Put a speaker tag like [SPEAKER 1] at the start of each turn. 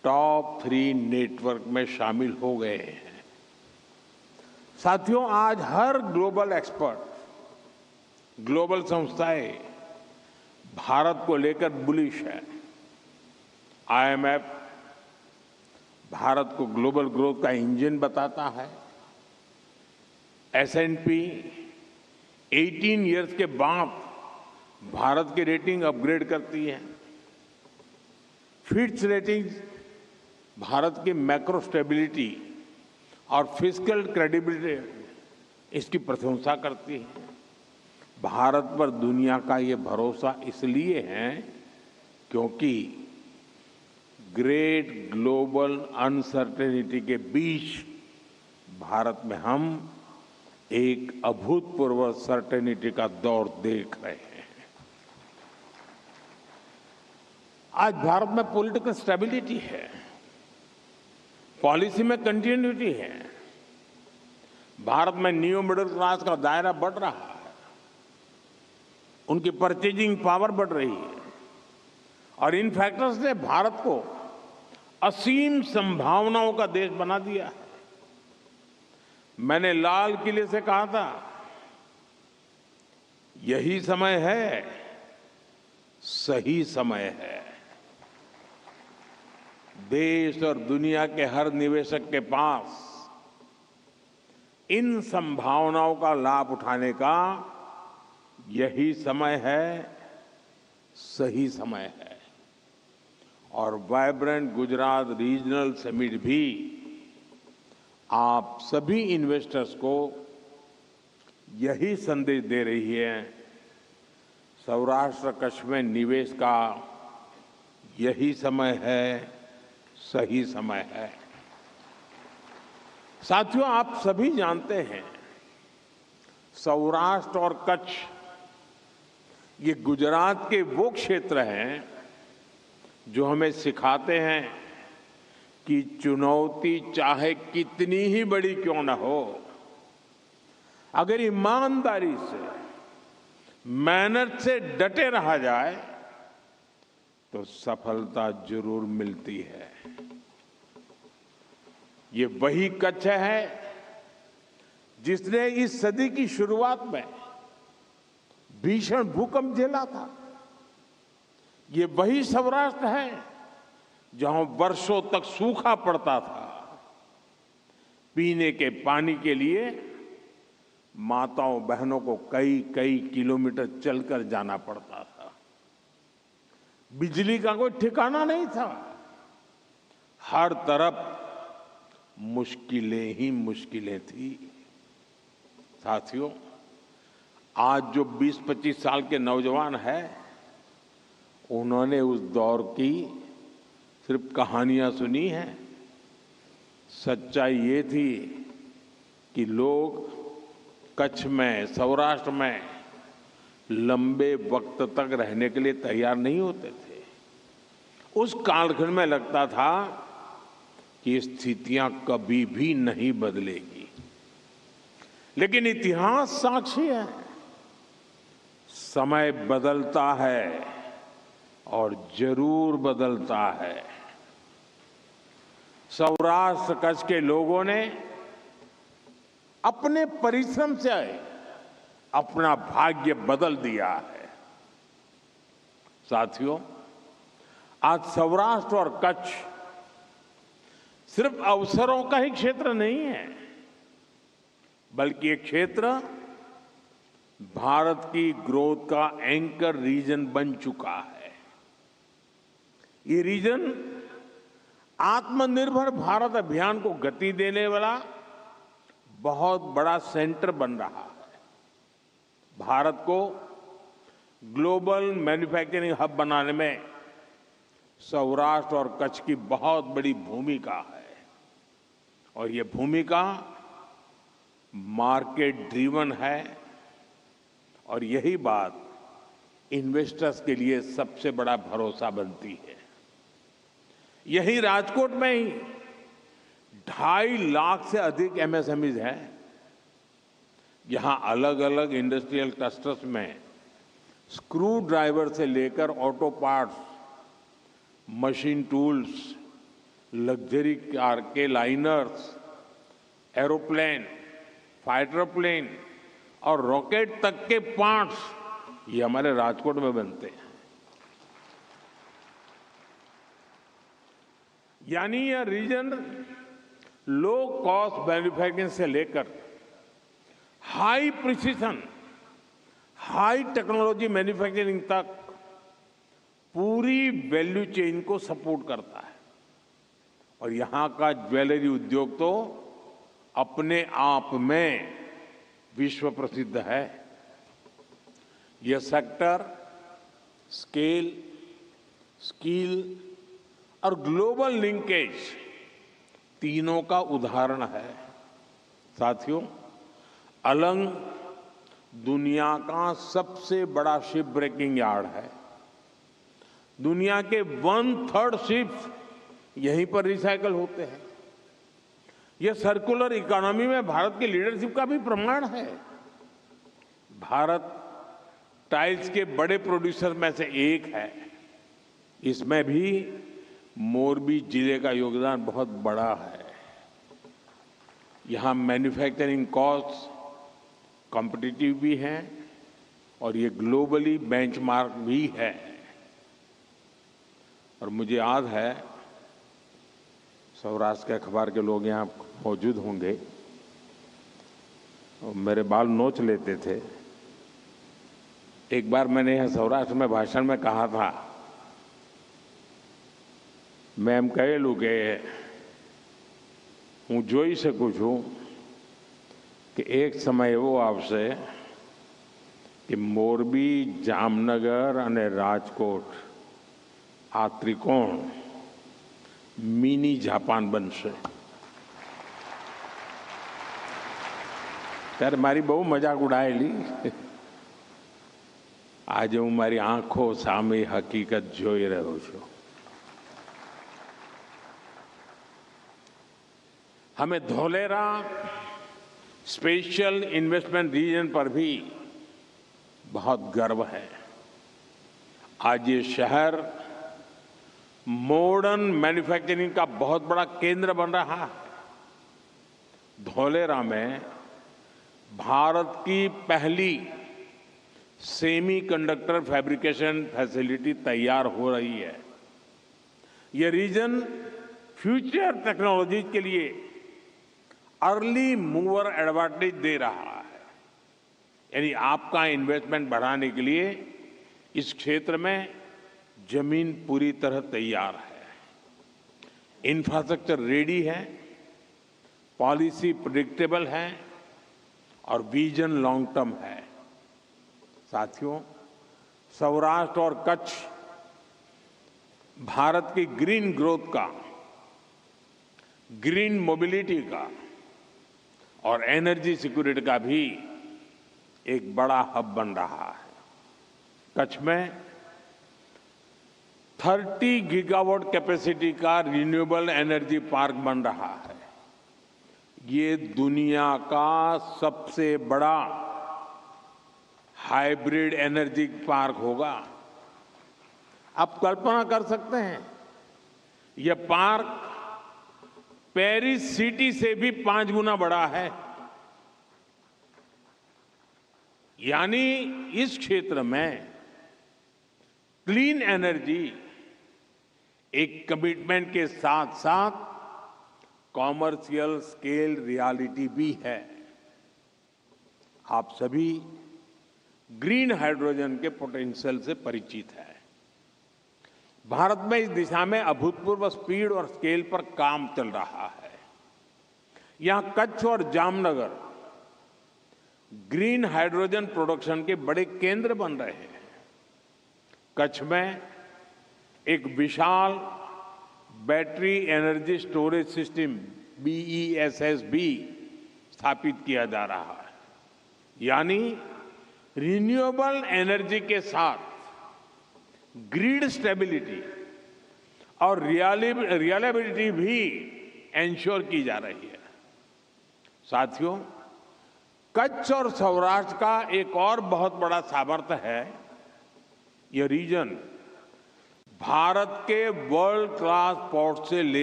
[SPEAKER 1] Top 3 network में शामिल हो गए हैं। साथियों, आज हर ग्लोबल एक्सपर्ट, ग्लोबल संस्थाएं भारत को लेकर बुलिश है। आईएमएफ भारत को ग्लोबल ग्रोथ का इंजन बताता है। एसएनपी 18 इयर्स के बाद भारत की रेटिंग अपग्रेड करती है। फिच रेटिंग भारत की मैक्रो स्टेबिलिटी और फिस्कल क्रेडिबिलिटी इसकी प्रशंसा करती है। भारत पर दुनिया का ये भरोसा इसलिए है क्योंकि ग्रेट ग्लोबल अनसर्टेनिटी के बीच भारत में हम एक अभूतपूर्व सर्टेनिटी का दौर देख रहे हैं। आज भारत में पॉलिटिकल स्टेबिलिटी है, पॉलिसी में कंटिन्यूटी है, भारत में न्यू मिडिल क्लास का दायरा बढ़ रहा है, उनकी परचेजिंग पावर बढ़ रही है और इन फैक्टर्स ने भारत को असीम संभावनाओं का देश बना दिया है। मैंने लाल किले से कहा था, यही समय है, सही समय है। देश और दुनिया के हर निवेशक के पास इन संभावनाओं का लाभ उठाने का यही समय है, सही समय है। और वाइब्रेंट गुजरात रीजनल समिट भी आप सभी इन्वेस्टर्स को यही संदेश दे रही है। सौराष्ट्र कच्छ में निवेश का यही समय है, सही समय है। साथियों, आप सभी जानते हैं, सौराष्ट्र और कच्छ ये गुजरात के वो क्षेत्र हैं जो हमें सिखाते हैं कि चुनौती चाहे कितनी ही बड़ी क्यों न हो, अगर ईमानदारी से, मेहनत से डटे रहा जाए तो सफलता जरूर मिलती है। ये वही कच्छ है जिसने इस सदी की शुरुआत में भीषण भूकंप झेला था। ये वही सौराष्ट्र है जहां वर्षों तक सूखा पड़ता था। पीने के पानी के लिए माताओं बहनों को कई कई किलोमीटर चलकर जाना पड़ता था। बिजली का कोई ठिकाना नहीं था। हर तरफ मुश्किलें ही मुश्किलें थी। साथियों, आज जो 20-25 साल के नौजवान हैं, उन्होंने उस दौर की सिर्फ कहानियां सुनी हैं। सच्चाई ये थी कि लोग कच्छ में, सौराष्ट्र में लंबे वक्त तक रहने के लिए तैयार नहीं होते थे। उस कालखंड में लगता था कि स्थितियां कभी भी नहीं बदलेगी, लेकिन इतिहास साक्षी है, समय बदलता है और जरूर बदलता है। सौराष्ट्र कच्छ के लोगों ने अपने परिश्रम से अपना भाग्य बदल दिया है। साथियों, आज सौराष्ट्र और कच्छ सिर्फ अवसरों का ही क्षेत्र नहीं है, बल्कि एक क्षेत्र भारत की ग्रोथ का एंकर रीजन बन चुका है। ये रीजन आत्मनिर्भर भारत अभियान को गति देने वाला बहुत बड़ा सेंटर बन रहा है। भारत को ग्लोबल मैन्युफैक्चरिंग हब बनाने में सौराष्ट्र और कच्छ की बहुत बड़ी भूमिका है और ये भूमिका मार्केट ड्रिवन है और यही बात इन्वेस्टर्स के लिए सबसे बड़ा भरोसा बनती है। यही राजकोट में ही 2.5 लाख से अधिक एमएसएमईज हैं। यहां अलग अलग इंडस्ट्रियल क्लस्टर्स में स्क्रू ड्राइवर से लेकर auto parts, machine tools, luxury car के लाइनर्स, एरोप्लेन, फाइटर प्लेन और रॉकेट तक के पार्ट्स ये हमारे राजकोट में बनते हैं। यानी यह रीजन लो कॉस्ट मैन्युफैक्चरिंग से लेकर high precision, high technology manufacturing तक पूरी वैल्यू चेन को सपोर्ट करता है। और यहां का ज्वेलरी उद्योग तो अपने आप में विश्व प्रसिद्ध है। यह सेक्टर स्केल, स्किल और ग्लोबल लिंकेज तीनों का उदाहरण है। साथियों, अलंग दुनिया का सबसे बड़ा शिप ब्रेकिंग यार्ड है। दुनिया के 1/3 शिप्स यहीं पर रिसाइकल होते हैं। यह सर्कुलर इकोनॉमी में भारत की लीडरशिप का भी प्रमाण है। भारत टाइल्स के बड़े प्रोड्यूसर में से एक है। इसमें भी मोरबी जिले का योगदान बहुत बड़ा है। यहां मैन्युफैक्चरिंग कॉस्ट कॉम्पिटिटिव भी है और ये ग्लोबली बेंचमार्क भी है। और मुझे याद है, सौराष्ट्र के अखबार के लोग यहाँ मौजूद होंगे और मेरे बाल नोच लेते थे। एक बार मैंने यहाँ सौराष्ट्र में भाषण में कहा था, मैं એમ કહેલું કે હું જોઈ શકું છું કે એક સમય એવો આવશે કે મોરબી, જામનગર અને રાજકોટ આ ત્રિકોણ મિની જાપાન બનશે। ત્યારે મારી બહુ મજાક ઉડાયેલી। આજે હું મારી આંખો સામે હકીકત જોઈ રહ્યો છું। हमें धोलेरा स्पेशल इन्वेस्टमेंट रीजन पर भी बहुत गर्व है। आज ये शहर मॉडर्न मैन्युफैक्चरिंग का बहुत बड़ा केंद्र बन रहा है। धोलेरा में भारत की पहली सेमीकंडक्टर फैब्रिकेशन फैसिलिटी तैयार हो रही है। ये रीजन फ्यूचर टेक्नोलॉजी के लिए अर्ली मूवर एडवांटेज दे रहा है। यानी आपका इन्वेस्टमेंट बढ़ाने के लिए इस क्षेत्र में जमीन पूरी तरह तैयार है, इंफ्रास्ट्रक्चर रेडी है, पॉलिसी प्रेडिक्टेबल है और विजन लॉन्ग टर्म है। साथियों, सौराष्ट्र और कच्छ भारत की ग्रीन ग्रोथ का, ग्रीन मोबिलिटी का और एनर्जी सिक्योरिटी का भी एक बड़ा हब बन रहा है। कच्छ में 30 गीगावाट कैपेसिटी का रिन्यूएबल एनर्जी पार्क बन रहा है। ये दुनिया का सबसे बड़ा हाइब्रिड एनर्जी पार्क होगा। आप कल्पना कर सकते हैं, यह पार्क पेरिस सिटी से भी 5 गुना बड़ा है। यानी इस क्षेत्र में क्लीन एनर्जी एक कमिटमेंट के साथ साथ कॉमर्शियल स्केल रियलिटी भी है। आप सभी ग्रीन हाइड्रोजन के पोटेंशियल से परिचित हैं। भारत में इस दिशा में अभूतपूर्व स्पीड और स्केल पर काम चल रहा है। यहां कच्छ और जामनगर ग्रीन हाइड्रोजन प्रोडक्शन के बड़े केंद्र बन रहे हैं। कच्छ में एक विशाल battery energy storage system BESS भी स्थापित किया जा रहा है। यानी रिन्यूएबल एनर्जी के साथ ग्रिड स्टेबिलिटी और रिलायबिलिटी भी एंश्योर की जा रही है। साथियों, कच्छ और सौराष्ट्र का एक और बहुत बड़ा सामर्थ्य है, यह रीजन भारत के वर्ल्ड क्लास पोर्ट से ले